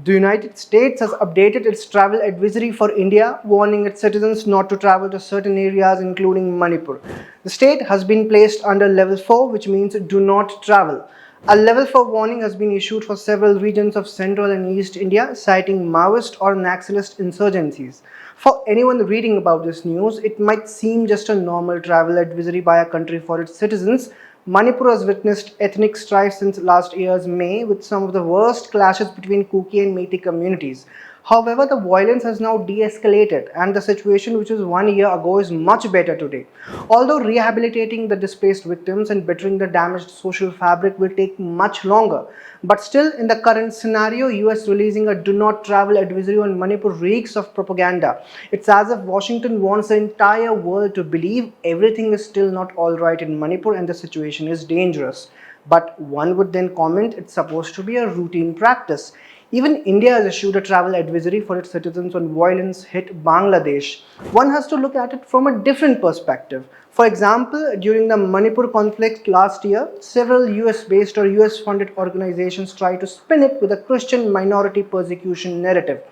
The United States has updated its travel advisory for India, warning its citizens not to travel to certain areas including Manipur. The state has been placed under level 4, which means do not travel. A level 4 warning has been issued for several regions of central and east India, citing Maoist or Naxalist insurgencies. For anyone reading about this news, it might seem just a normal travel advisory by a country for its citizens. Manipur has witnessed ethnic strife since last year's May, with some of the worst clashes between Kuki and Meitei communities. However, the violence has now de-escalated and the situation which was 1 year ago is much better today. Although rehabilitating the displaced victims and bettering the damaged social fabric will take much longer, but still in the current scenario, US releasing a do not travel advisory on Manipur reeks of propaganda. It's as if Washington wants the entire world to believe everything is still not alright in Manipur and the situation is dangerous. But one would then comment it's supposed to be a routine practice. Even India has issued a travel advisory for its citizens on violence hit Bangladesh. One has to look at it from a different perspective. For example, during the Manipur conflict last year, several US-based or US-funded organizations tried to spin it with a Christian minority persecution narrative.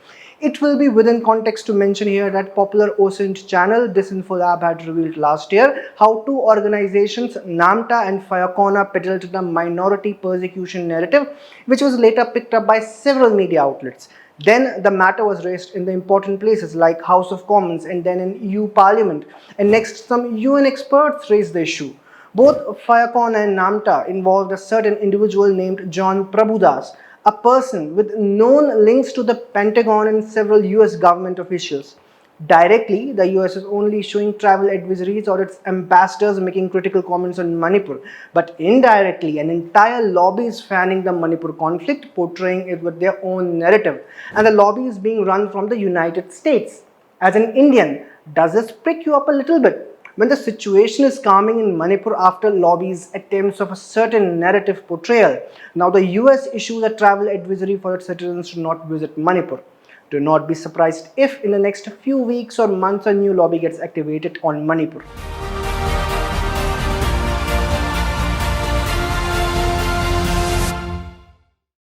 It will be within context to mention here that popular OSINT channel Disinfo Lab had revealed last year how two organizations, NAMTA and Fiocona, peddled the minority persecution narrative, which was later picked up by several media outlets. Then the matter was raised in the important places like House of Commons and then in EU Parliament. And next, some UN experts raised the issue. Both Fiocon and NAMTA involved a certain individual named John Prabhudas, a person with known links to the Pentagon and several US government officials. Directly, the US is only issuing travel advisories or its ambassadors making critical comments on Manipur. But indirectly, an entire lobby is fanning the Manipur conflict, portraying it with their own narrative. And the lobby is being run from the United States. As an Indian, does this prick you up a little bit? When the situation is calming in Manipur after lobbies' attempts of a certain narrative portrayal, now the US issues a travel advisory for its citizens to not visit Manipur. Do not be surprised if in the next few weeks or months a new lobby gets activated on Manipur.